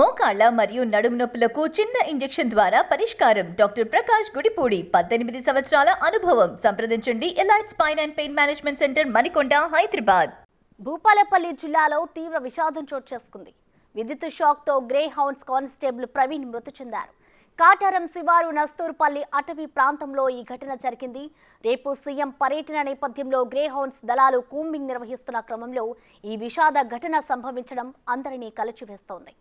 మోకాళ్ల మరియు నడుము నొప్పులకు చిన్న ఇంజెక్షన్ ద్వారా పరిష్కారం. డాక్టర్ ప్రకాష్ గుడిపూడి, 18 సంవత్సరాల అనుభవం. సంప్రదించండి elite spine and pain management centre, Manikonda, Hyderabad. Bhupalpally జిల్లాలో తీవ్ర విషాదం చోటు చేసుకుంది. విద్యుత్ షాక్తో గ్రే హౌండ్స్ కానిస్టేబుల్ ప్రవీణ్ మృతి చెందారు. కాటారం శివారు నస్తూర్పల్లి అటవీ ప్రాంతంలో ఈ ఘటన జరిగింది. రేపు సీఎం పర్యటన నేపథ్యంలో గ్రే హౌండ్స్ దళాలు కూంబింగ్ నిర్వహిస్తున్న క్రమంలో ఈ విషాద ఘటన సంభవించడం అందరినీ కలచివేస్తోంది.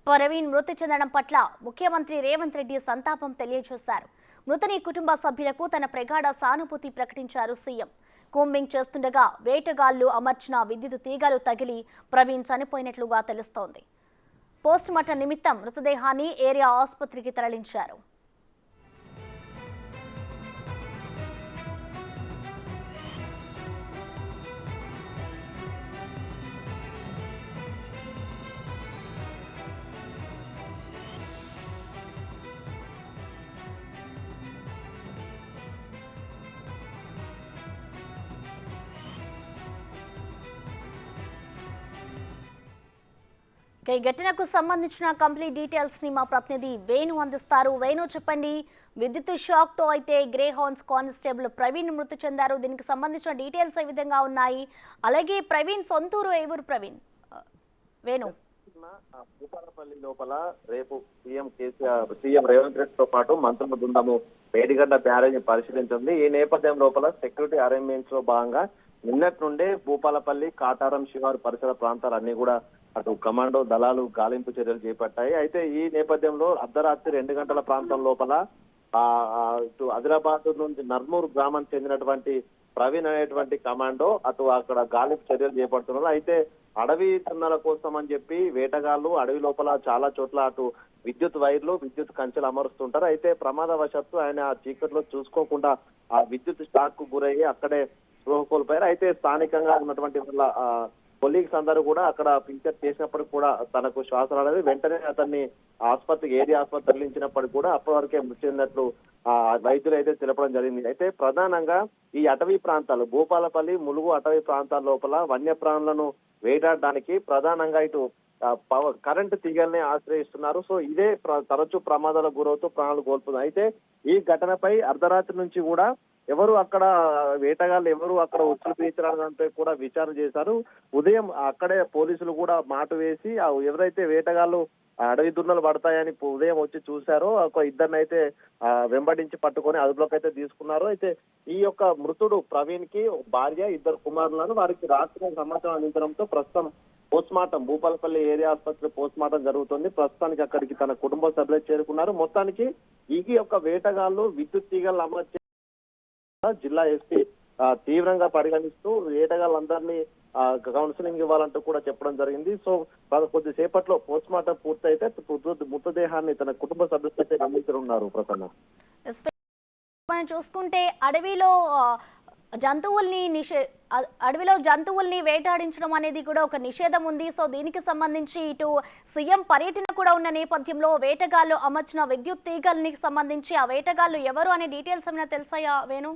ప్రవీణ్ మృతి చెందడం పట్ల ముఖ్యమంత్రి రేవంత్ రెడ్డి సంతాపం తెలియజేశారు. మృతుని కుటుంబ సభ్యులకు తన ప్రగాఢ సానుభూతి ప్రకటించారు సీఎం. కూంబింగ్ చేస్తుండగా వేటగాళ్లు అమర్చిన విద్యుత్ తీగలు తగిలి ప్రవీణ్ చనిపోయినట్లుగా తెలుస్తోంది. పోస్టుమార్టం నిమిత్తం మృతదేహాన్ని ఏరియా ఆసుపత్రికి తరలించారు. ఈ ఘటనకు సంబంధించిన కంప్లీట్ డీటెయిల్స్ ని మా ప్రతినిధి వేణు అందిస్తారు. వేణు, చెప్పండి, విద్యుత్ షాక్ తో అయితే గ్రే హౌండ్స్ కానిస్టేబుల్ ప్రవీణ్ మృతి చెందారు. దీనికి సంబంధించిన డీటెయిల్స్ ఏ విధంగా ఉన్నాయి? అలాగే ప్రవీణ్ సొంతూరు ఎవరు? ప్రవీణ్, వేణు. భూపాలపల్లి లోపల రేపు సీఎం రేవంత్ రెడ్డితో పాటు మంత్రుల బృందము మేడిగడ్డ బ్యారేజ్ పరిశీలించింది. ఈ నేపథ్యం లోపల సెక్యూరిటీ అరేంజ్మెంట్స్ లో భాగంగా నిన్నటి నుండే భూపాలపల్లి, కాటారం శివారు పరిసర ప్రాంతాలన్నీ కూడా అటు కమాండో దళాలు గాలింపు చర్యలు చేపట్టాయి. అయితే ఈ నేపథ్యంలో అర్ధరాత్రి 2 గంటల ప్రాంతం లోపల ఇటు ఆదిలాబాద్ నుంచి నర్మూర్ గ్రామానికి చెందినటువంటి ప్రవీణ్ అనేటువంటి కమాండో అటు అక్కడ గాలింపు చర్యలు చేపడుతున్నారు. అయితే అడవి తున్నల కోసం అని చెప్పి వేటగాళ్లు అడవి లోపల చాలా చోట్ల అటు విద్యుత్ వైర్లు, విద్యుత్ కంచెలు అమరుస్తుంటారు. అయితే ప్రమాదవశాత్తు ఆయన ఆ చీకట్లో చూసుకోకుండా ఆ విద్యుత్ షాక్ కు గురయ్యి అక్కడే స్పృహ కోల్పోయారు. అయితే స్థానికంగా ఉన్నటువంటి వాళ్ళ కొలీగ్స్ అందరూ కూడా అక్కడ పిక్చర్ చేసినప్పటికి కూడా తనకు శ్వాస రాలేదు. వెంటనే అతన్ని ఏరియా ఆసుపత్రి తరలించినప్పటికీ కూడా అప్పటి వరకే మృతి చెందినట్లు వైద్యులు అయితే తెలపడం జరిగింది. అయితే ప్రధానంగా ఈ అటవీ ప్రాంతాలు, భూపాలపల్లి, ములుగు అటవీ ప్రాంతాల లోపల వన్యప్రాణులను వేటాడడానికి ప్రధానంగా ఇటు కరెంటు తీగల్ని ఆశ్రయిస్తున్నారు. సో ఇదే తరచూ ప్రమాదాలకు గురవుతూ ప్రాణాలు కోల్పోతుంది. అయితే ఈ ఘటనపై అర్ధరాత్రి నుంచి కూడా ఎవరు అక్కడ వేటగాళ్ళు ఎవరు అక్కడ ఉచ్చులు పీల్చడంపై కూడా విచారణ చేశారు. ఉదయం అక్కడే పోలీసులు కూడా మాటు వేసి ఎవరైతే వేటగాళ్ళు అడవి దున్నలు పడతాయని ఉదయం వచ్చి చూశారో ఒక ఇద్దరిని అయితే వెంబడించి పట్టుకొని అదుపులోకి అయితే తీసుకున్నారు. అయితే ఈ యొక్క మృతుడు ప్రవీణ్ కి భార్య, 2 కుమారులను, వారికి రాత్రి సమాచారం అందించడంతో ప్రస్తుతం పోస్ట్మార్టం భూపాలపల్లి ఏరియా ఆసుపత్రి పోస్ట్మార్టం జరుగుతుంది. ప్రస్తుతానికి అక్కడికి తన కుటుంబ సభ్యులు చేరుకున్నారు. మొత్తానికి ఈ యొక్క వేటగాళ్లు విద్యుత్ తీగలు అమర్చి జిల్లా ఎస్పీ తీవ్రంగా పరిగణిస్తూ వేటగాళ్ళందరినీ కౌన్సిలింగ్ ఇవ్వాలంటూ కూడా చెప్పడం జరిగింది. సో కొద్దిసేపట్లో పోస్ట్ మార్టం పూర్తయితే మృతదేహాన్ని తన కుటుంబ సభ్యులైతే గమనించనున్నారు. ప్రసన్న, చూసుకుంటే అడవిలో జంతువుల్ని వేటాడించడం అనేది కూడా ఒక నిషేధం ఉంది. సో దీనికి సంబంధించి ఇటు సీఎం పర్యటన కూడా ఉన్న నేపథ్యంలో వేటగాళ్లు అమర్చిన విద్యుత్ తీగల్ని సంబంధించి ఆ వేటగాళ్లు ఎవరు అనే డీటెయిల్స్ ఏమైనా తెలుసాయా వేణు?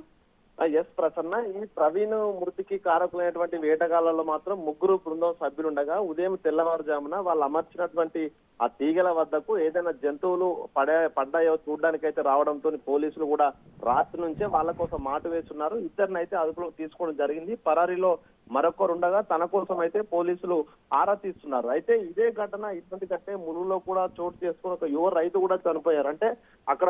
ఎస్ ప్రసన్న, ఈ ప్రవీణ్ మృతికి కారకులైనటువంటి వేటగాళ్లలో మాత్రం 3 బృందం సభ్యులుండగా ఉదయం తెల్లవారుజామున వాళ్ళు అమర్చినటువంటి ఆ తీగల వద్దకు ఏదైనా జంతువులు పడ్డాయో చూడడానికైతే రావడంతో పోలీసులు కూడా రాత్రి నుంచే వాళ్ళ కోసం మాటు వేస్తున్నారు. ఇద్దరిని అయితే అదుపులోకి తీసుకోవడం జరిగింది. పరారీలో మరొకరుండగా తన కోసం అయితే పోలీసులు ఆరా తీస్తున్నారు. అయితే ఇదే ఘటన ఇటువంటి కంటే ములుగులో కూడా చోటు చేసుకుని ఒక యువ రైతు కూడా చనిపోయారు. అంటే అక్కడ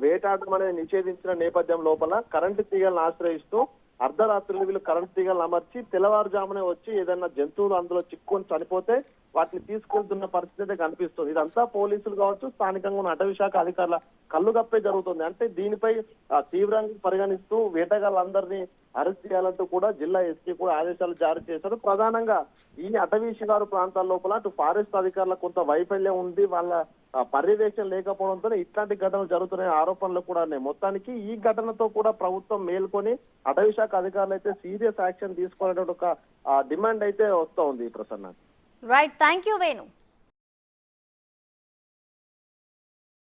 వేటాడడం అనేది నిషేధించిన నేపథ్యం లోపల కరెంటు తీగలను ఆశ్రయిస్తూ అర్ధరాత్రులు వీళ్ళు కరెంటు తీగలను అమర్చి తెల్లవారుజామునే వచ్చి ఏదైనా జంతువులు అందులో చిక్కుకొని చనిపోతే వాటిని తీసుకెళ్తున్న పరిస్థితి కనిపిస్తుంది. ఇదంతా పోలీసులు కావచ్చు, స్థానికంగా ఉన్న అటవీ శాఖ అధికారుల కళ్ళుగప్పే జరుగుతుంది. అంటే దీనిపై తీవ్రంగా పరిగణిస్తూ వేటగాళ్ళందరినీ అరెస్ట్ చేయాలంటూ కూడా జిల్లా ఎస్పీ కూడా ఆదేశాలు జారీ చేశారు. ప్రధానంగా ఈ అటవీ శివారు ప్రాంతాల లోపల అటు ఫారెస్ట్ అధికారులకు కొంత వైఫల్యం ఉంది, వాళ్ళ పర్యవేక్షణ లేకపోవడంతో ఇట్లాంటి ఘటనలు జరుగుతున్న ఆరోపణలు కూడా ఉన్నాయి. మొత్తానికి ఈ ఘటనతో కూడా ప్రభుత్వం మేల్కొని అటవీ శాఖ అధికారులు అయితే సీరియస్ యాక్షన్ తీసుకోవాలనే ఒక డిమాండ్ అయితే వస్తూ ఉంది. Prasanna, right, thank you Venu.